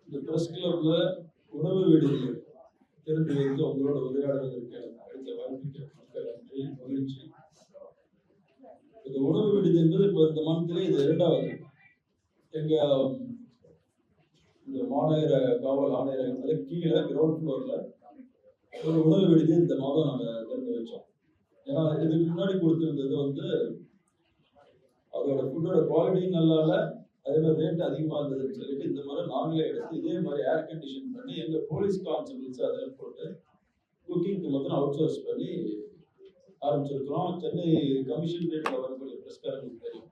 இந்த பிரஸ் கிளப்ல உணவு விடுதிகள் திறந்து வைத்து உங்களோட உரையாடுவதற்கு எனக்கு அளித்த வாய்ப்புக்கு நன்றி, மகிழ்ச்சி. இந்த உணவு விடுதி என்பது இப்போ இந்த மந்த்ல இது 2வது. எங்க இந்த மாநகர காவல் ஆணையரகத்துல கீழே கிரவுண்ட் ஃப்ளோர்ல ஒரு உணவு விடுதி இந்த மாதம் நாங்க திறந்து வச்சோம். ஏன்னா இதுக்கு முன்னாடி கொடுத்திருந்தது வந்து அதோட ஃபுட்டோட குவாலிட்டியும் நல்லா இல்லை, அதே மாதிரி ரேட் அதிகமாக இருந்ததுன்னு சொல்லிட்டு இந்த முறை நாங்களே எடுத்து இதே மாதிரி ஏர் கண்டிஷன் பண்ணி எங்கள் போலீஸ் கான்ஸ்டபிள்ஸ் அதில் போட்டு குக்கிங்க்கு மொத்தம் அவுட் சோர்ஸ் பண்ணி ஆரம்பிச்சிருக்கிறோம். சென்னை கமிஷன் ரேட்டில் வரக்கூடிய பிரஸ்காரங்களுக்கு தெரியும்.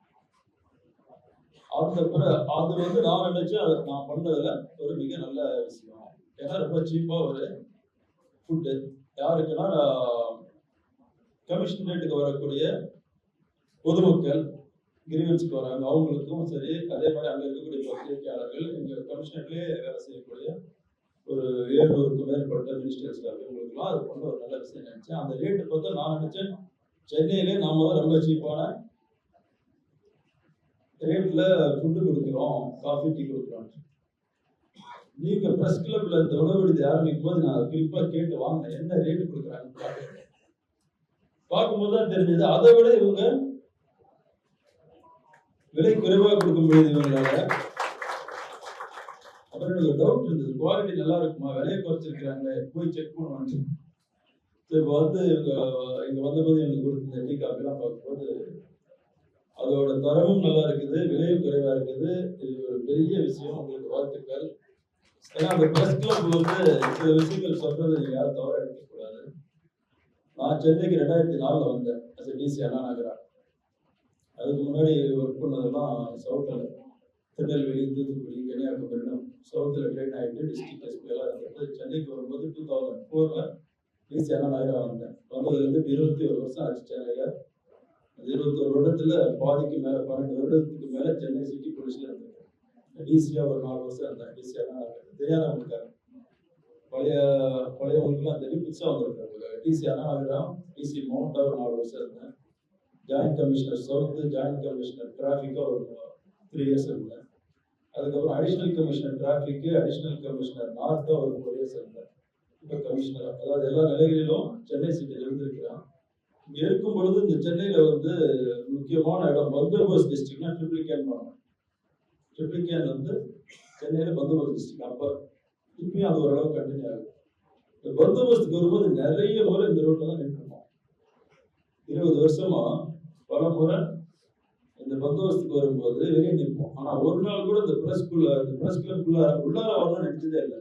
அது வந்து நான் நினைச்சேன் அதை நான் பண்ணதில் ஒரு மிக நல்ல விஷயம். ஏன்னா ரொம்ப சீப்பாக ஒரு ஃபுட்டு யாருக்குன்னா கமிஷன் ரேட்டுக்கு வரக்கூடிய பொதுமக்கள் கிரீவன்ஸுக்கு வராங்க, அவங்களுக்கும் சரி, அதே மாதிரி அங்கே இருக்கக்கூடிய பத்திரிகையாளர்கள், எங்கள் கமிஷனர்லேயே வேலை செய்யக்கூடிய ஒரு 700க்கும் மேற்பட்ட மினிஸ்டர் ஸ்டாஃப் இவங்களுக்குலாம் அது பண்ண ஒரு நல்ல விஷயம் நினைச்சேன். அந்த ரேட்டு பார்த்தா நான் நினைச்சேன் சென்னையிலே நாம தான் ரொம்ப சீப்பான ரேட்ல ஃபுட்டு கொடுக்குறோம், காஃபி டீ கொடுக்குறோம். நீங்க பிரஸ் கிளப்ல இந்த உணவு விடுதி ஆரம்பிக்கும் போது நான் குறிப்பா கேட்டு வாங்கினேன் என்ன ரேட்டு கொடுக்குறாங்க பார்க்கும்போது தான் தெரிஞ்சது அதை விட இவங்க விலை குறைவாக கொடுக்க முடியுது இவங்களால. அப்புறம் எனக்கு டவுட் இருந்தது, குவாலிட்டி நல்லா இருக்குமா, விலையை குறைச்சிருக்கிறாங்க, போய் செக் பண்ணுவாங்க. இப்போ வந்து இங்க வந்தபோது எனக்கு கொடுத்த டீ காஃபிலாம் பார்க்கும்போது அதோட தரமும் நல்லா இருக்குது, விலையும் குறைவா இருக்குது. இது ஒரு பெரிய விஷயம், உங்களுக்கு வாழ்த்துக்கள். ஏன்னா அந்த பிரஸ் கிளப் வந்து சில விஷயங்கள் சொல்றது நீங்க யாரும் தவற எடுக்கக்கூடாது. நான் சென்னைக்கு 2004 வந்தேன் as a DC அண்ணா நகரா. அதுக்கு முன்னாடி ஒர்க் பண்ணதெல்லாம் சவுத்தில், திருநெல்வேலி, தூத்துக்குடி, கன்னியாகுமரி சவுத்தில் ட்ரெயின் ஆகிட்டு டிஸ்ட்ரிக்ட் எஸ்பி எல்லாம் இருந்துட்டு சென்னைக்கு வரும்போது 2004 DC அண்ணா நகரா வந்தேன். வந்ததுலேருந்து 21 வருஷம் ஆச்சு சென்னையில். 21 வருடத்துல பாதிக்கு மேலே 12 வருடத்துக்கு மேலே சென்னை சிட்டி போலீஸ்ல இருந்தேன். டிசியா ஒரு 4 வருஷம் இருந்தேன். டிசி அண்ணா நகர் தெரியாதவங்களுக்காக, பழையவங்களுக்குலாம் தெரியும், புதுசாக வந்திருக்காங்க. டிசி அண்ணா நகரா, டிசி மவுண்டா ஒரு 4 வருஷம் இருந்தேன். Joint commissioner south, joint commissioner டிராஃபிக்கா ஒரு 3 இயர்ஸ் இருந்தேன். அதுக்கப்புறம் additional commissioner traffic, additional commissioner நார்த்தா ஒரு 4 இயர்ஸ் இருந்தேன். இப்போ கமிஷனர், அதாவது எல்லா நிலைகளிலும் சென்னை சிட்டியில் இருந்திருக்கிறேன். இங்கே இருக்கும் பொழுது இந்த சென்னையில் வந்து முக்கியமான இடம் பந்தோபஸ்த் டிஸ்ட்ரிக்ட்னா ட்ரிப்ளிகேன் பண்ணணும். ட்ரிப்ளிகேன் வந்து சென்னையில் பந்தோபஸ்த் டிஸ்ட்ரிக்ட். அப்போ இப்பயும் அது ஓரளவு கண்டினியூ ஆகுது. இந்த பந்தோபஸ்துக்கு வரும்போது நிறைய முறை இந்த ரோட்டில் தான் நின்றுருக்கோம். 20 வருஷமா பல முறை இந்த பந்தோபஸ்துக்கு வரும்போது வெளியே நிற்போம். ஆனா ஒரு நாள் கூட இந்த பிரஸ் கிளப்குள்ள உள்ளார வரணும்னு நினைச்சதே இல்லை.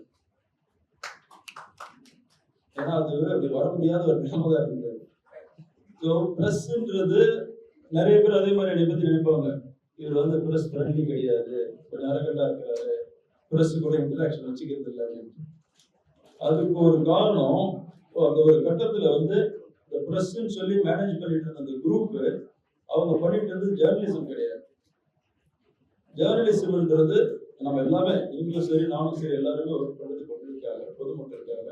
ஏன்னா அது அப்படி வர முடியாத ஒரு நிலைமை தான் இருந்தது. ஸோ பிரஸ்ன்றது நிறைய பேர் அதே மாதிரி என்னை பத்தி நினைப்பாங்க, இவர் வந்து பிரஸ் ஃப்ரெண்ட்லி கிடையாது, கொஞ்சம் அரகண்டா இருக்கிறாரு, பிரஸ் கூட இன்டராக்ஷன் வச்சுக்கிறது இல்லை அப்படின்னு. அதுக்கு ஒரு காரணம், அந்த ஒரு கட்டத்துல வந்து இந்த பிரஸ்ன்னு சொல்லி மேனேஜ் பண்ணிட்டு இருந்த அந்த குரூப் அவங்க பண்ணிட்டு இருந்தது ஜேர்னலிசம் கிடையாது. ஜேர்னலிசம்ன்றது நம்ம எல்லாமே, நீங்களும் சரி நானும் சரி எல்லாருமே ஒர்க் பண்ணது பப்ளிக்காக, பொதுமக்களுக்காக.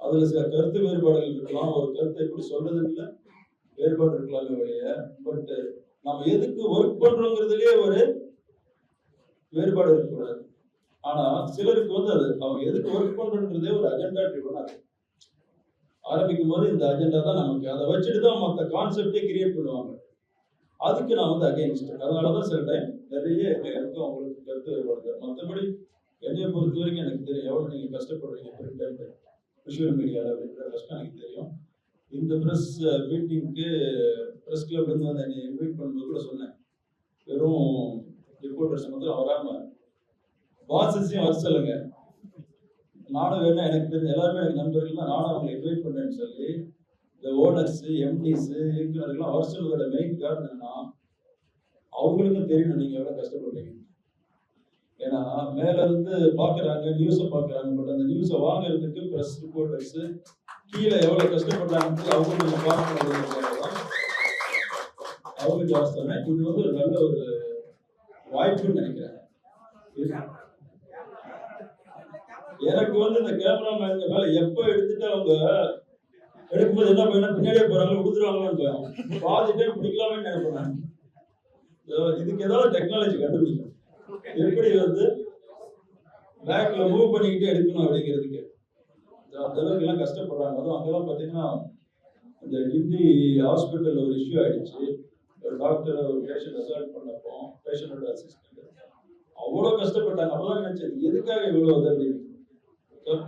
அதுல சில கருத்து வேறுபாடுகள் இருக்கலாம், ஒரு கருத்தை எப்படி சொல்றதுல வேறுபாடு இருக்கலாமே வழிய, பட் நம்ம எதுக்கு ஒர்க் பண்றோங்கிறதுலயே ஒரு வேறுபாடு இருக்கக்கூடாது. ஆனா சிலருக்கு வந்து அது அவங்க எதுக்கு ஒர்க் பண்றோன்றதே ஒரு அஜெண்டா ட்ரிவனா ஆரம்பிக்கும் போது இந்த அஜெண்டா தான் நமக்கு, அதை வச்சுட்டு தான் மற்ற கான்செப்டே கிரியேட் பண்ணுவாங்க. அதுக்கு நான் வந்து அகைன்ஸ்ட். அதனாலதான் சில டைம் நிறைய எனக்கும் அவங்களுக்கு கருத்து வேறுபாடு. மற்றபடி என்னைய பொறுத்த வரைக்கும் எனக்கு தெரியும் எவ்வளவு நீங்க கஷ்டப்படுறீங்க பிரிண்ட் விஷுவல் மீடியாவில் அப்படின்ற கஷ்டம் எனக்கு தெரியும். இந்த ப்ரெஸ் மீட்டிங்க்கு ப்ரெஸ் கிளப்லேருந்து வந்து என்னை இன்வைட் பண்ணும்போது கூட சொன்னேன், வெறும் ரிப்போர்ட்டர்ஸ் மாத்திரம் வராம பாசஸையும் வர சொல்லுங்க, நானும் வேணா, எனக்கு தெரிஞ்ச எல்லாருமே எனக்கு நண்பர்கள் தான், நானும் அவங்களை இன்வைட் பண்ணேன்னு சொல்லி இந்த ஓனர்ஸ், எம்டிஸ், இயக்குநர்கள்லாம் வர சொல்வதோட மெயின் காரணம் என்னன்னா அவங்களுக்கும் தெரியணும் நீங்க எவ்வளவு கஷ்டப்படுறீங்க. ஏன்னா மேல இருந்து பாக்குறாங்க, நியூஸை பாக்குறாங்க, பட் அந்த நியூஸை வாங்குறதுக்கு பிரஸ் ரிப்போர்ட்டர்ஸ் கீழே எவ்வளவு கஷ்டப்படுறாங்கன்னு அவங்களுக்கு பார்க்கணும். அவங்களுக்கு அவசரம். இது வந்து ஒரு நல்ல ஒரு வாய்ப்புன்னு நினைக்கிறேன். எனக்கு வந்து இந்த கேமராமேன் மேல எப்ப எடுத்துட்டு அவங்க எடுக்கும்போது என்ன பண்ண பின்னாடியே போறாங்க, விடுத்துருவாங்கன்னு பாதி டைம் பிடிக்கலாமே நினைப்பேன். இதுக்கு ஏதாவது டெக்னாலஜி கண்டுபிடிக்கும், எப்படி வந்து பேக்ல மூவ் பண்ணிக்கிட்டே எடுக்கணும் அப்படிங்கிறதுக்கு அந்த அளவுக்கு எல்லாம் கஷ்டப்படுறாங்க. அதுவும் அங்கெல்லாம் பார்த்தீங்கன்னா இந்த கிண்டி ஹாஸ்பிட்டல்ல ஒரு இஷ்யூ ஆயிடுச்சு. ஒரு டாக்டர் ஒரு பேஷண்ட் அசால்ட் பண்ணப்போ பேஷண்டோட அசிஸ்டன்ட் அவ்வளோ கஷ்டப்பட்டாங்க. அப்பதான் நினைச்சது எதுக்காக இவ்வளோ அது அப்படின்னு.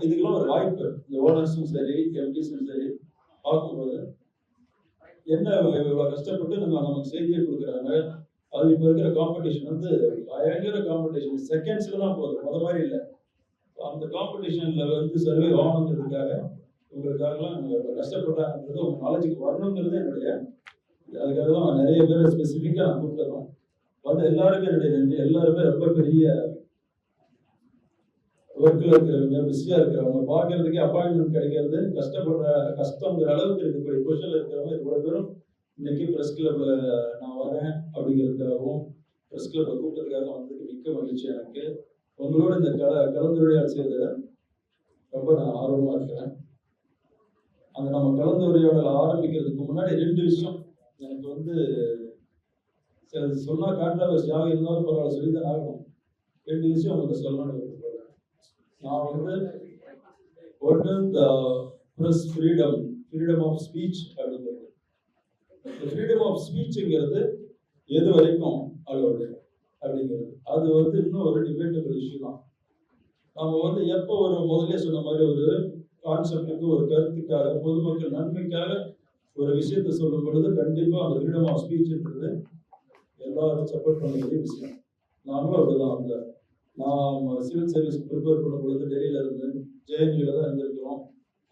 இதுக்கெல்லாம் ஒரு வாய்ப்பு இந்த ஓனர்ஸும் சரி எம்டிஸும் சரி பார்க்கும்போது என்ன இவ்வளோ கஷ்டப்பட்டு நமக்கு செய்தியை கொடுக்குறாங்க. அது இப்போ இருக்கிற காம்படிஷன் வந்து பயங்கர காம்படிஷன், செகண்ட்ஸ்ல தான் போகுது, முத மாதிரி இல்லை. அந்த காம்படிஷன்ல வந்து சர்வே ஆகணுங்கிறதுக்காக உங்களுக்காகலாம் கஷ்டப்பட்டாங்கன்றது உங்க நாலேஜுக்கு வரணுங்கிறது என்னுடைய, அதுக்காக தான் நான் நிறைய பேரை ஸ்பெசிஃபிக்காக நான் கூப்பிட்டதும் வந்து எல்லாருக்கும் என்னுடைய நன்றி. எல்லாருமே ரொம்ப பெரிய ஒர்க்கில் இருக்கிறவங்க, பிஸியாக இருக்கிறவங்க, பார்க்கறதுக்கே அப்பாயின்மெண்ட் கிடைக்கிறது கஷ்டங்கிற அளவுக்கு இருக்கக்கூடிய பொசிஷனில் இருக்கிறவங்க இவ்வளோ பேரும் இன்னைக்கு ப்ரெஸ் கிளப்ல நான் வரேன் அப்படிங்கிறதுக்காகவும் ப்ரெஸ் கிளப்பை கூப்பிட்டதுக்காக வந்ததுக்கு மிக்க மகிழ்ச்சி. எனக்கு உங்களோட இந்த கலந்துரையாடல் செய்ததில் ரொம்ப நான் ஆர்வமாக இருக்கிறேன். அந்த நம்ம கலந்துரையாடல் ஆரம்பிக்கிறதுக்கு முன்னாடி 2 விஷயம் எனக்கு வந்து சொன்னா கான்ட்ராவர்சியாக இருந்தாலும் பரவாயில்ல, சொல்லிதான் ஆகணும். 2 விஷயம் உங்களுக்கு சொல்லணும்னு விருப்பப்படுறேன். நான் வந்து ஒன்று இந்த ப்ரெஸ் ஃப்ரீடம் ஆஃப் ஸ்பீச் அப்படிங்கிறது. இந்த ஃப்ரீடம் ஆஃப் ஸ்பீச்சுங்கிறது எது வரைக்கும் அலோடு அப்படிங்கிறது அது வந்து இன்னும் ஒரு டிபேட்டபிள் இஷ்யூ தான். நம்ம வந்து எப்போ ஒரு முதல்ல சொன்ன மாதிரி ஒரு கான்செப்டுக்கு ஒரு கருத்துக்காக பொதுமக்கள் நன்மைக்காக ஒரு விஷயத்தை சொல்லும் பொழுது கண்டிப்பா அந்த ஃப்ரீடம் ஆஃப் ஸ்பீச்ன்றது எல்லாரும் சப்போர்ட் பண்ணக்கூடிய விஷயம். நாங்களும் அப்படிதான். அந்த நான் சிவில் சர்வீஸ் ப்ரிப்பேர் பண்ணும் பொழுது டெல்லியில இருந்து ஜேஎன்யூல தான் இருந்திருக்கிறோம்.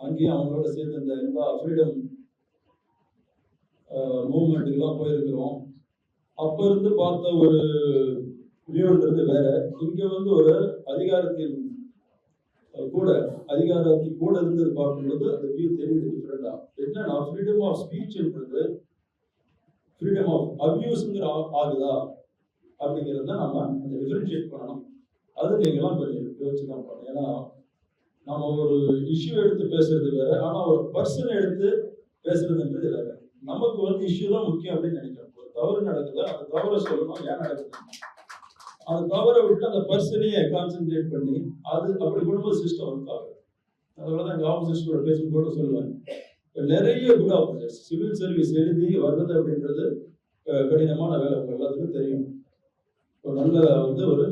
அங்கேயும் அவங்களோட சேர்ந்து இந்த எல்லா ஃப்ரீடம் மூவ்மெண்ட்டுக்கெல்லாம் போயிருக்கிறோம். அப்ப இருந்து பார்த்த ஒரு வியூன்றது வேற. இங்க வந்து ஒரு அதிகாரத்தின் கூட இருந்தது பார்க்கும்போது அந்த வியூ தெரியுது டிஃப்ரெண்டா. என்னன்னா ஃப்ரீடம் ஆஃப் ஸ்பீச்ன்றது ஃப்ரீடம் ஆஃப் அபியூஸ்ங்கிற ஆகுதா அப்படிங்கிறது தான் நம்ம அந்த டிஃபரன்ஷியேட் பண்ணணும். அது நீங்களாம் கொஞ்சம் யோசிச்சு தான் பண்ணணும். ஏன்னா நம்ம ஒரு இஷ்யூ எடுத்து பேசுறது வேற, ஆனா ஒரு பர்சன் எடுத்து பேசுறதுன்றது வேற. நமக்கு வந்து இஷ்யூ தான் முக்கியம் அப்படின்னு நினைக்கிறோம். ஒரு தவறு நடக்குது, அந்த தவறை சொல்லணும், ஏன் நடக்குது, அந்த தவறை விட்டு அந்த பர்சனையே கான்சென்ட்ரேட் பண்ணி அது அப்படி குடும்ப சிஸ்டம் ஒர்க் ஆகுது. அதனாலதான் எங்க ஆபீசர்ஸ் கூட பேசும்போது சொல்லுவேன், நிறைய குட் ஆபீசர்ஸ் சிவில் சர்வீஸ் எழுதி வர்றது அப்படின்றது கடினமான வேலை. எல்லாத்துக்கும் தெரியும். ஒரு நல்ல வந்து ஒரு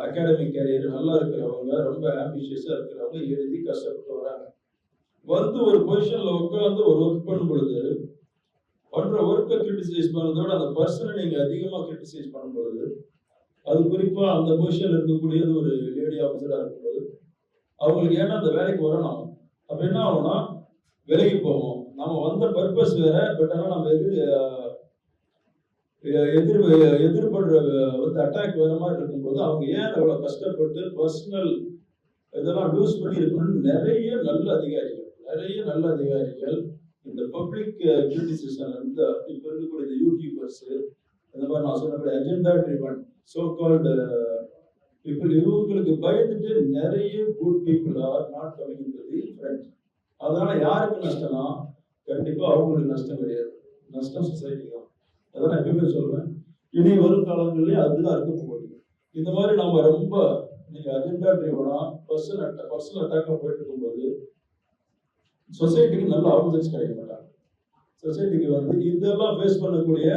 அகாடமிக் கேரியர் நல்லா இருக்கிறவங்க, ரொம்ப ஆம்பிஷியஸா இருக்கிறவங்க எழுதி கஷ்டப்பட்டு வராங்க. வந்து ஒரு பொசிஷன்ல உட்காந்து ஒரு ஒர்க் பண்ணும் பொழுது பண்ற ஒர்க்கை கிரிட்டிசைஸ் பண்ணதோட அந்த பர்சனை நீங்க அதிகமா கிரிட்டிசைஸ் பண்ணும் பொழுது, அது குறிப்பா அந்த பொசிஷன்ல இருக்கக்கூடியது ஒரு லேடி ஆபீசரா இருக்கும்போது அவங்களுக்கு ஏன்னா அந்த வேலைக்கு வரணும். அப்ப என்ன ஆகும்னா விலகி போவோம். நம்ம வந்த பர்பஸ் வேற, பட் ஆனால் நம்ம எதிர்படுற வந்து அட்டாக் வர மாதிரி இருக்கும்போது அவங்க ஏன் அவ்வளவு கஷ்டப்பட்டு பர்சனல் இதெல்லாம் லூஸ் பண்ணி இருக்கணும்னு நிறைய நல்ல அதிகாரிகள் இந்த பப்ளிக் கிரிட்டிசிசம் இந்த இப்ப இருக்கக்கூடிய யூடியூபர்ஸ் இந்த மாதிரி நான் சொன்னபடி agenda driven so called people, இவங்களுக்கு பயந்துட்டு நிறைய good people are not coming into the front. அதனால யாருக்கு நஷ்டம்னா கண்டிப்பா அவங்களுக்கு நஷ்டம் கிடையாது, நஷ்டம் சொசைட்டி தான். அதான் நான் எப்பவுமே சொல்லுவேன். இனி வரும் காலங்கள்லயும் அதுதான் இருக்க போகுது. இந்த மாதிரி நம்ம ரொம்ப நீங்க அஜெண்டா ட்ரிவனா பர்சனல் அட்டாக்கா போயிட்டு இருக்கும்போது சொசைட்டிக்கு நல்ல ஆப்போசிட்ஸ் கிடைக்க மாட்டாங்க. சொசைட்டிக்கு வந்து இதெல்லாம் ஃபேஸ் பண்ணக்கூடிய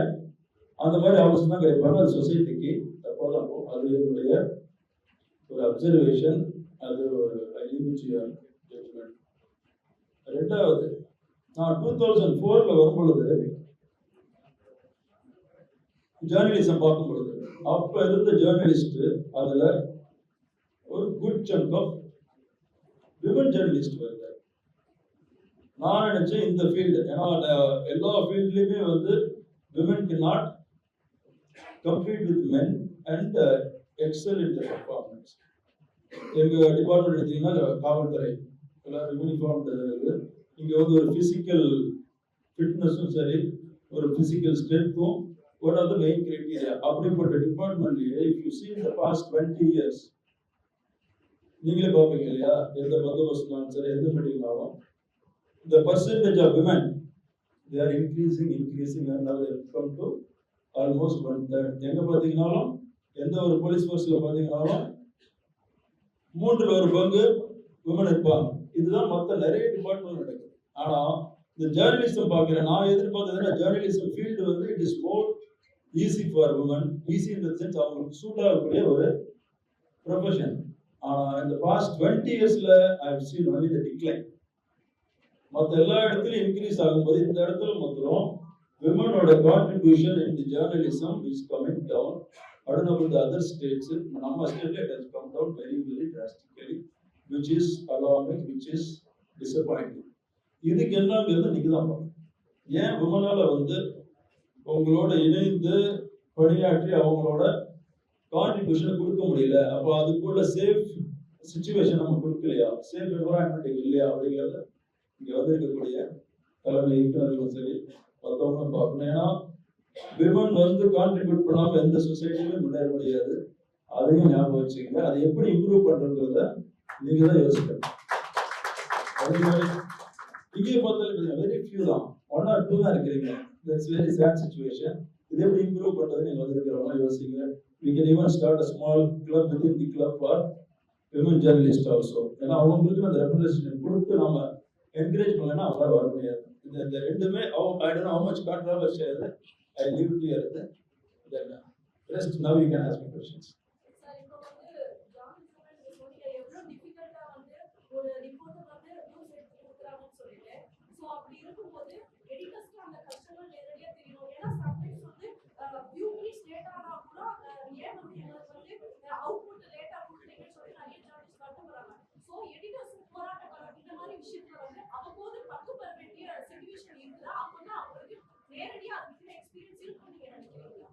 அந்த மாதிரி ஆப்போசிட் தான் கிடைப்பாங்க. அது சொசைட்டிக்கு தப்பா தான் போகும். அது என்னுடைய ஒரு அப்சர்வேஷன். அது ஒரு ஜட்ஜ்மெண்ட். ரெண்டாவது, நான் 2004ல வரும் பொழுது ஜேர்னலிசம் பார்க்கும் பொழுது அப்ப இருந்த ஜேர்னலிஸ்ட் அதுல ஒரு good chunk of women journalist வருது. நான் நினைச்சேன் இந்த ஃபீல்டு, ஏன்னா எல்லா ஃபீல்ட்லயுமே வந்து women can not compete with men and excel in the performance. எங்க டிபார்ட்மெண்ட் எடுத்தீங்கன்னா காவல்துறை எல்லாரும் யூனிஃபார்ம் இருக்குது. இங்க வந்து ஒரு பிசிக்கல் ஃபிட்னஸும் சரி ஒரு பிசிக்கல் ஸ்ட்ரென்த்தும் one of the main criteria. அப்படிப்பட்ட டிபார்ட்மெண்ட்லயே if you see in the past 20 years நீங்களே பார்ப்பீங்க இல்லையா, எந்த பந்தோபஸ்துனாலும் சரி எந்த மீட்டிங்னாலும் the percentage of women they are increasing and now they have come to almost 1/3. எங்க பாத்தீங்கன்னாலும் எந்த ஒரு போலீஸ் ஃபோர்ஸ்ல பாத்தீங்கன்னாலும் மூன்றில் ஒரு பங்கு விமன் இருப்பாங்க. இதுதான் மற்ற நிறைய டிபார்ட்மெண்ட் நடக்குது. ஆனா இந்த ஜேர்னலிசம் பார்க்கிறேன், நான் எதிர்பார்த்ததுன்னா ஜேர்னலிசம் ஃபீல்டு வந்து it is more easy for women. Easy in the sense அவங்களுக்கு சூட் ஆகக்கூடிய ஒரு ப்ரொஃபஷன். ஆனா இந்த பாஸ்ட் 20 இயர்ஸ்ல I have seen only the decline. மற்ற எல்லா இடத்துலயும் இன்க்ரீஸ் ஆகும்போது இந்த இடத்துல மாத்திரம் விமனோட contribution in the journalism is coming down. I don't know about the other states. நம்ம ஸ்டேட்ல it has come down very very drastically, which is alarming, which is disappointing. இதுக்கு என்னங்கிறது நீங்க தான் பார்க்கணும். ஏன் விமனால வந்து உங்களோட இணைந்து பணியாற்றி அவங்களோட கான்ட்ரிபியூஷனை கொடுக்க முடியல? அப்போ அதுக்குள்ள சேஃப் சிச்சுவேஷன் நம்ம கொடுக்கலையா, சேஃப் என்வரான்மெண்ட் இல்லையா அப்படிங்கிறத இங்க வந்து இருக்கக்கூடிய தலைமை இயக்குநர்களும் சரி மற்றவங்களும் பார்க்கணும். ஏன்னா விமன் வந்து கான்ட்ரிபியூட் பண்ணாம எந்த சொசைட்டிலுமே முன்னேற முடியாது. அதையும் ஞாபகம் வச்சுக்கோங்க. அதை எப்படி இம்ப்ரூவ் பண்றதுங்கிறத நீங்க தான் யோசிக்கணும். அதே மாதிரி இங்கே பார்த்தாலும் வெரி ஃபியூ தான், 1 or 2 தான் இருக்கிறீங்க. That's very sad situation. இதை எப்படி இம்ப்ரூவ் பண்றது நீங்க வந்து இருக்கிறவங்க யோசிங்க. We can even start a small club within the club for women journalists also. ஏன்னா அவங்களுக்கு அந்த ரெப்ரசன்டேஷன் கொடுத்து நாம என்கரேஜ் பண்ணலன்னா அவங்களால வர முடியாது. இந்த ரெண்டுமே I don't know how much controversy is it. I leave it to you. Then rest now you can ask me questions. Sir, இப்போ வந்து ஜார்னலிசம் சொன்னீங்க எவ்வளவு டிஃபிகல்ட்டா வந்து ஒரு ரிப்போர்ட்டர் வந்து நியூஸ் எடுத்து கொடுக்குறாங்கன்னு சொல்லிட்டு. ஸோ அப்படி இருக்கும்போது எடிட்டர்ஸ்க்கு அந்த கஷ்டங்கள் நேரடியா தெரியணும். ஏன்னா சம்டைம்ஸ் வந்து ஃபியூ மினிட்ஸ் லேட் ஆனா கூட ஏன் வந்து எங்களுக்கு வந்து அவுட்புட் லேட்டா கொடுக்குறீங்கன்னு சொல்லி நிறைய ஜார்னலிஸ்ட் வருத்தப்படுறாங்க. ஸோ எடிட்டர்ஸ் போராட்டக்காரங்க இந்த மாதிரி விஷயத்துல வந்து அவ்வப்போது பங்கு பெற வேண்டிய சிச்சுவேஷன் இருக்குதா? அப்பதான் அவங்களுக்கு நேரடியா அதுக்கு எக்ஸ்பீரியன்ஸ் இருக்கும்னு நீங்க நினைக்கிறீங்களா?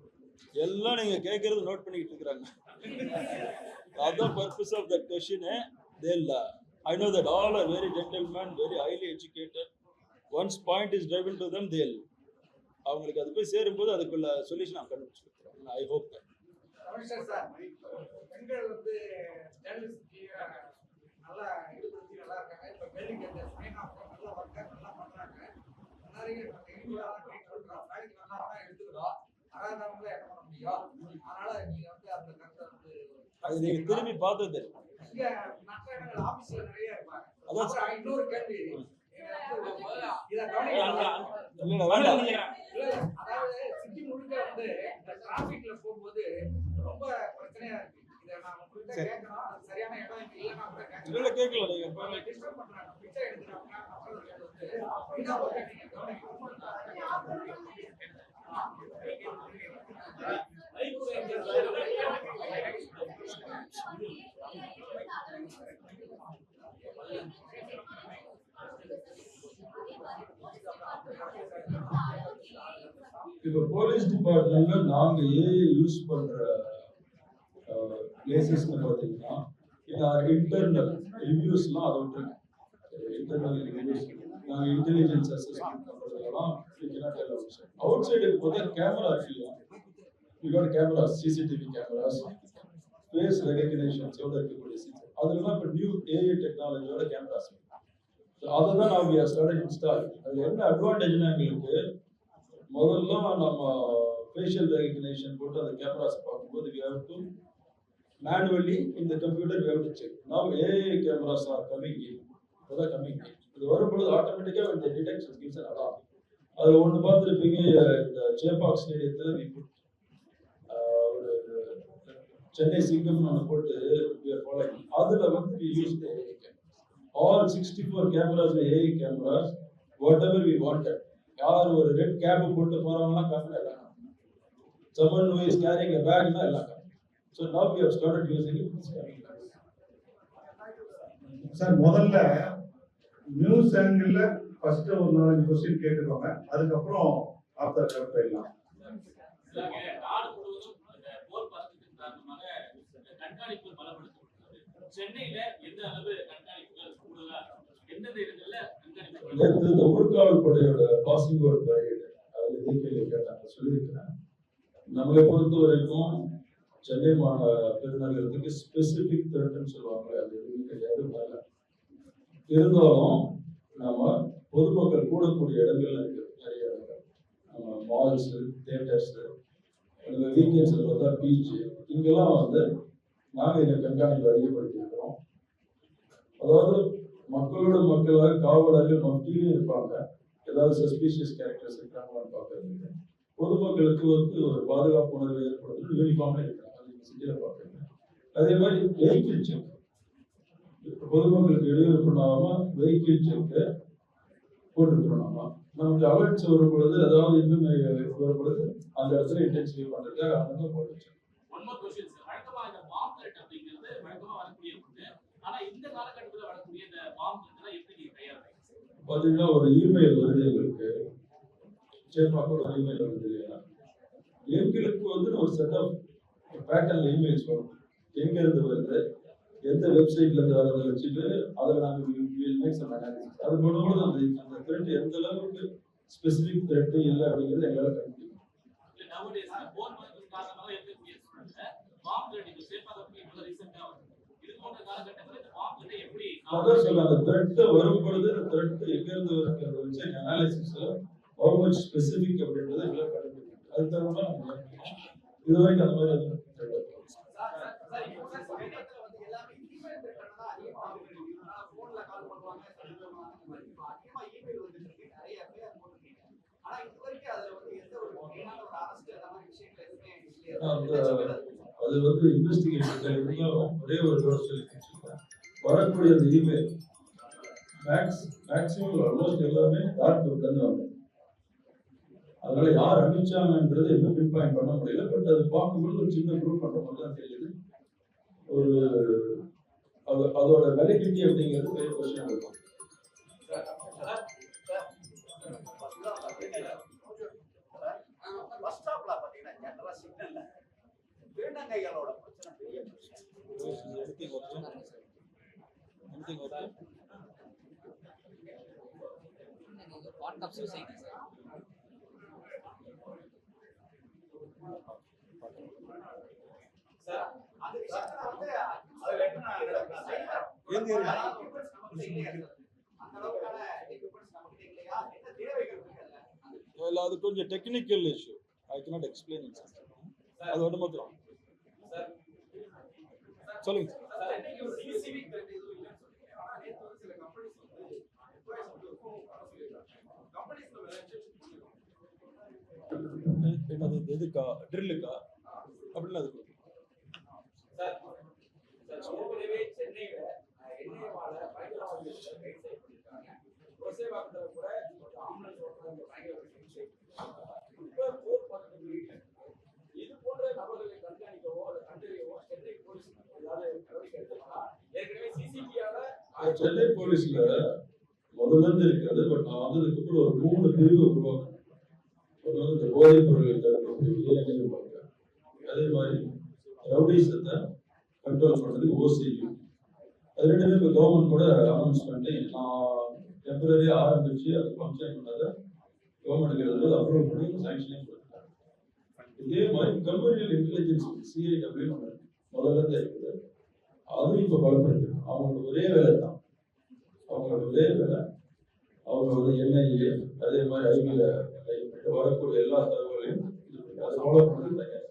எல்லாம் நீங்க கேட்கறது நோட் பண்ணிட்டு இருக்காங்க. அதான் purpose of that question. They'll I know that all are very gentlemen, very highly educated. Once point is driven to them, they'll அவங்களுக்கு அது போய் சேரும்போது அதுக்குள்ள சொல்யூஷன் நான் கண்டுபிடிச்சு கொடுத்துறேன். I hope that. பெண்கள் வந்து ஜேர்னலிஸ்ட் நல்லா ஈடுபடுத்தி நல்லா இருக்காங்க. இப்போ பெண்களுக்கு இந்த ஸ்னேகா நல்லா ஒர்க்கர் நல்லா பண்றாங்க. நிறைய எடுத்துக்கிறோம். அதான் என்ன பண்ண முடியும். அதனால நீங்க வந்து அந்த கருத்தை வந்து அது நீங்க திரும்பி பார்த்தது இங்க மற்ற இடங்கள் ஆபீஸ்ல நிறைய இருப்பாங்க. அதான் இன்னொரு கேள்வி அதாவது சிட்டி முழுக்க வந்து இந்த டிராபிக்ல போகும்போது ரொம்ப பிரச்சனையா இருக்கு. இதை நான் உங்ககிட்ட கேட்கணும். அது சரியான இடம் இங்க இல்லைன்னா கூட கேட்கல. கேட்கல நீங்க டிஸ்டர்ப் பண்றாங்க, பிச்சை எடுக்கிறாங்க. அப்புறம் வந்து இதான் ஒரு இப்போ போலீஸ் டிபார்ட்மெண்ட்ல நாங்க ஏஐ யூஸ் பண்ற பிளேசஸ் பார்த்தீங்கன்னா இன்டர்னல் ரிவ்யூஸ்லாம் அதை விட்டுருங்க. இன்டர்னல் ரிவ்யூஸ் நாங்க இன்டெலிஜென்ஸ் அசஸ்மெண்ட் பண்றதெல்லாம் அவுட் சைடுக்கு பார்த்தா கேமரா இல்லையா, you got cameras, CCTV cameras, face ரெகக்னிஷன்ஸோட இருக்கக்கூடிய சிஸ்டம், அதெல்லாம் இப்போ நியூ ஏஐ டெக்னாலஜியோட கேமராஸ். அதை தான் நான் ஸ்டார்ட் இன்ஸ்டால். அது என்ன அட்வான்டேஜ்னா எங்களுக்கு முதல்ல நம்ம ஃபேஷியல் ரெகக்னிஷன் போட்டு அந்த கேமராஸ் பார்க்கும்போது we have to manually in the computer we have to check. Now AI cameras are coming in. அதான் coming in. இது வரும்பொழுது ஆட்டோமேட்டிக்கா இந்த டிடெக்ஷன் gives an alarm. அது ஒன்று பார்த்துருப்பீங்க, இந்த சேப்பாக் ஸ்டேடியத்தில் we put ஒரு சென்னை சிங்கம்னு ஒன்று போட்டு we are following. அதில் வந்து we use the AI cameras. All 64 cameras were AI cameras, whatever we wanted. யார் ஒரு ரெட் கேப் போட்டு போறவங்கலாம் காமினா எல்லாம் someone who is carrying a bag னா எல்லாம் காமினா. So now we have started using it. Sir முதல்ல news angle first ஒரு 4 question கேட்டுக்கோங்க, அதுக்கப்புறம் ஆஃப்டர் கட் பண்ணலாம். நாடு முழுவதும் போர் பறந்ததின் காரணமாக கண்காணிப்பு பலப்படுத்தப்பட்டுள்ளது. சென்னையில எந்த அளவு கண்காணிப்புகள் கூடுதலா எந்தெந்த இடங்கள்ல கண்காணிப்பு? நேற்று இந்த ஊர்காவல் படையோட பாசிங் அவுட் பரேட் அதில் இதே கேள்வி கேட்டாங்க, சொல்லியிருக்கிறேன். நம்மளை பொறுத்த வரைக்கும் சென்னை பெருநகரத்துக்கு ஸ்பெசிபிக் த்ரெட்னு சொல்லுவாங்க, அது எதுவுமே கிடையாது. இருந்தாலும் நம்ம பொதுமக்கள் கூடக்கூடிய இடங்கள்ல இருக்கு நிறைய இடங்கள், நம்ம மால்ஸ், தியேட்டர்ஸ், வீக்கெண்ட்ஸில் பார்த்தா பீச், இங்கெல்லாம் வந்து நாங்கள் இதை கண்காணிப்பு அதிகப்படுத்தி இருக்கிறோம். அதாவது மக்களோட மக்களாக காவலர்கள் மத்தியிலும் இருப்பாங்க. ஏதாவது சஸ்பீஷியஸ் கேரக்டர்ஸ் இருக்காங்களான்னு பார்க்கறதுக்கு. பொதுமக்களுக்கு ஒரு பாதுகாப்பு உணர்வு ஏற்படுறது யூனிஃபார்மா இருக்காங்க. அது நீங்க சிட்டியில பார்க்குறீங்க. அதே மாதிரி வெஹிக்கிள் செக், பொதுமக்களுக்கு இடையூறு பண்ணாம வெஹிக்கிள் செக் போட்டுருக்கணும். நமக்கு அலர்ட்ஸ் வரும் பொழுது, அதாவது இன்னும் வரும் பொழுது அந்த இடத்துல இன்டென்சிஃபை பண்றதுக்காக அங்கே போட்டுச்சு. One more question sir. வழக்கமா இந்த பாம் த்ரெட் அப்படிங்கிறது வழக்கமா வரக்கூடிய ஒன்று. ஆனா இந்த காலகட்டத்தில் வரக்கூடிய இந்த பாம் த்ரெட் எப்படி நீங்க கையாளுறீங்க? பார்த்தீங்கன்னா ஒரு இமெயில் வருது எங்களுக்கு, சேஃபாக ஒரு இமெயில் வருது இல்லையா, எங்களுக்கு ஒரு செட் ஆஃப் பேட்டர்ன் இமெயில்ஸ் வரும். எங்க இருந்து வருது, எந்த வெப்சைட்ல இருந்து வரதை வச்சுட்டு அதில் நாங்கள் அது பண்ணும்போது அந்த த்ரெட் எந்த அளவுக்கு ஸ்பெசிபிக் த்ரெட் இல்லை அப்படிங்கிறது எங்களால் கண்டுபிடிக்கும். அதான் சொல்ல அந்த த்ரெட் வரும் பொழுது அந்த த்ரெட் எங்க இருந்து வருங்கிறத வச்சு எங்க அனாலிசிஸ்ல how much ஸ்பெசிபிக் அப்படின்றத எங்களால் கண்டுபிடிக்கும். அது தவிர இது வரைக்கும் அந்த மாதிரி எதுவும் அது இன்வெஸ்டிகேஷன் இருந்தாலும் ஒரே ஒரு சொல்லி வரக்கூடிய அந்த இமெயில் மேக்ஸிமம் ஆல்மோஸ்ட் எல்லாமே டார்க் வெப்லேருந்து வந்தது. அதனால யார் அனுப்பிச்சாங்கன்றது இன்னும் பின் பாயிண்ட் பண்ண முடியல. பட் அது பார்க்கும்போது ஒரு சின்ன குரூப் பண்ற மாதிரி தான் தெரியுது. ஒரு அதோட வேலிடிட்டி அப்படிங்கிறது பெரிய கொஸ்டின் இருக்கும். Part of society, sir. Well, அது கொஞ்சம் technical issue. I cannot explain it. அது ஒன்று மாத்திரம். சொல்லுங்க என்னது எதுக்கா ட்ரில்லுக்கா அப்படின்னு அது சென்னை போலீஸ்ல முதல்ல இருந்து இருக்காது. பட் நான் வந்ததுக்கு அப்புறம் ஒரு 3 பிரிவு உருவாக்கணும். இந்த போதைப் பொருட்கள் தடுப்பு பிரிவு, அதே மாதிரி ரவுடிசத்தை கண்ட்ரோல் பண்றதுக்கு ஓசியு. அது ரெண்டுமே இப்போ கவர்மெண்ட் கூட அனௌன்ஸ் பண்ணி நான் டெம்பரரியா ஆரம்பிச்சு அது ஃபங்க்ஷன் பண்ணதை கவர்மெண்ட்டுக்கு அப்ரூவ் பண்ணி சாங்ஷனே கொடுத்தாங்க. இதே மாதிரி கம்யூனியல் இன்டெலிஜென்ஸ் சிஐடபிள்யூ முதல்ல இருந்து இருக்குது. அதுவும் இப்போ பலப்படுது. அவங்களோட ஒரே வேலை தான், அவங்களோட ஒரே வேலை அவங்க என்ஐஏ அதே மாதிரி ஐபில வரக்கூடிய எல்லா தகவலையும் அதை ஃபாலோ பண்ணி தயார்.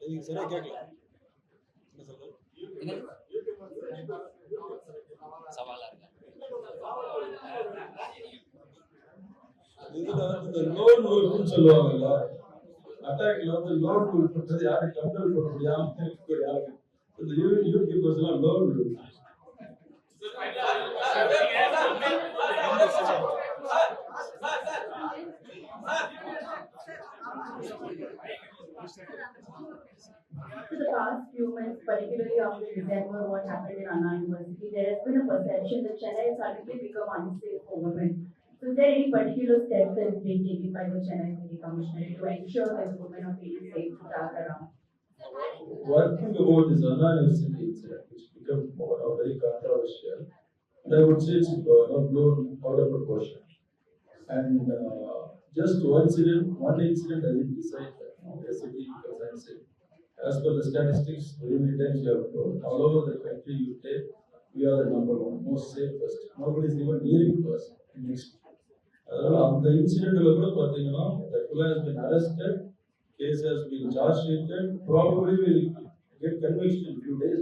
நீங்க சரியா கேட்கல என்ன சொல்றது? சவாலா இருக்கு. இதுல இந்த லோன் உல்ஃப்னு சொல்லுவாங்கல்ல, அட்டாக்ல லோன் உல்ஃப்ன்றது யாரும் கண்ட்ரோல் பண்ண முடியாம இருக்கக்கூடிய ஆளுங்க. இந்த யூடியூபர்ஸ் எல்லாம் lone wolf. For the past few months, particularly after December, what happened in Anna University, there has been a perception that Chennai has suddenly become unsafe for women. So is there any particular steps that is being taken by the Chennai City Commissioner to ensure that women are feeling safe to travel around? One thing about this Anna University incident, which became very controversial, and I would say it's not blown out of proportion. And just one incident doesn't decide that the city becomes unsafe. as per the statistics, very many times you have told, all over the country you take, we are the number one, most safest. Nobody is even nearing to us. Next. அதனால அந்த இன்சிடென்ட்ல கூட பாத்தீங்கன்னா the fellow has been arrested, case has been charge sheeted, probably will get conviction in few days.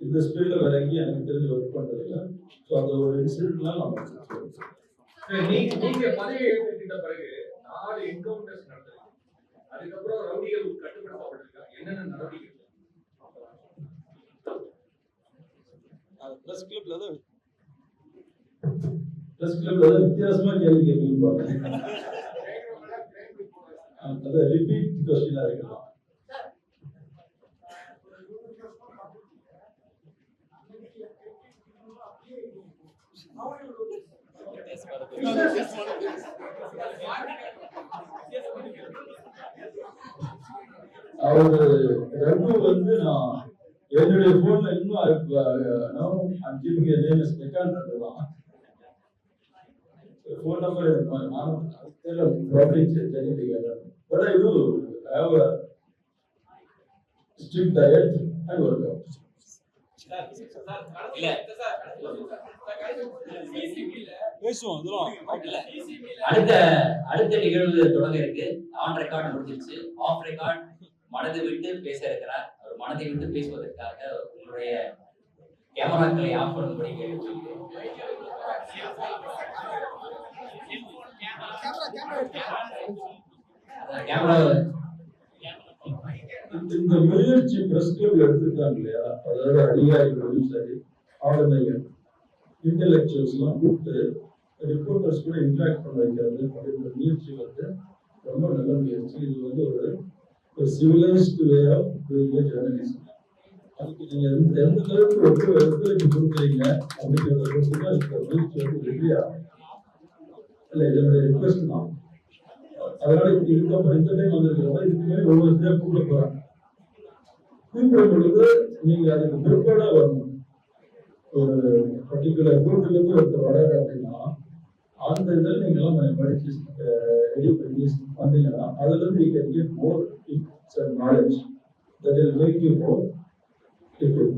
இந்த ஸ்பீட்ல வேற எங்கேயும் எனக்கு தெரிஞ்சு ஒர்க் பண்றது இல்லை. ஸோ அந்த ஒரு இன்சிடென்ட்லாம் நம்ம நீங்க பதவி ஏற்றுக்கிட்ட பிறகு 4 என்கவுண்டர்ஸ் நடந்திருக்கு. அதுக்கப்புறம் ரவுடிகள் கட்டுப்படுத்தப்பட்டிருக்காங்க. என்னென்ன நடவடிக்கை? பிரஸ் கிளப்ல தான் வித்தியாசமா கேள்வி கேட்கணும் பாருங்க. அதான் ரிப்பீட் கொஸ்டினா இருக்கலாம். அவரு ரகு வந்து நான் என்னுடைய போன்ல இன்னும் phone number but I do have a strict diet and workout. அடுத்த நிகழ்வு தொடங்க இருக்கு. ஆன் ரெக்கார்ட் முடிஞ்சிருச்சு. ஆஃப் ரெக்கார்ட் மனதை விட்டு பேச இருக்கிறார். அவர் மனதை விட்டு பேசுவதற்காக உங்களுடைய கேமராக்களை ஆஃப் பண்ணும்படி கேட்டுக்கொள்கிறேன். இந்த முயற்சி பிரஸ் கிளப்ல எடுத்துருக்காங்க இல்லையா, அதாவது அதிகாரிகளும் சரி ஆளுநர்கள் இன்டெலெக்சுவல்ஸ் எல்லாம் கூப்பிட்டு ரிப்போர்ட்டர்ஸ் கூட இன்டராக்ட் பண்ண வைக்கிறது அப்படின்ற முயற்சி வந்து ரொம்ப நல்ல முயற்சி. இது வந்து ஒரு civilised way of doing journalism. அதுக்கு நீங்க எந்த அளவுக்கு ஒத்துழைப்பு கொடுக்குறீங்க அப்படிங்கிறத பொறுத்து தான் இந்த முயற்சி வந்து வெற்றியாகும். இல்லை, இதனுடைய ரிக்வெஸ்ட் தான். அதனால இதுக்கப்புறம் இந்த டைம் வந்திருக்கிறவங்க இதுக்குமே ஒவ்வொருத்தரையா கூப்பிட போறாங்க. கூப்பிடும் பொழுது நீங்க அதுக்கு பிற்பாடா வரணும். ஒரு பர்டிகுலர் குரூப்ல இருந்து ஒருத்தர் வராரு அப்படின்னா அந்த இதில் நீங்க எல்லாம் படிச்சு ரெடி பண்ணி வந்தீங்கன்னா அதுல இருந்து you can get more naledge that will make you more different.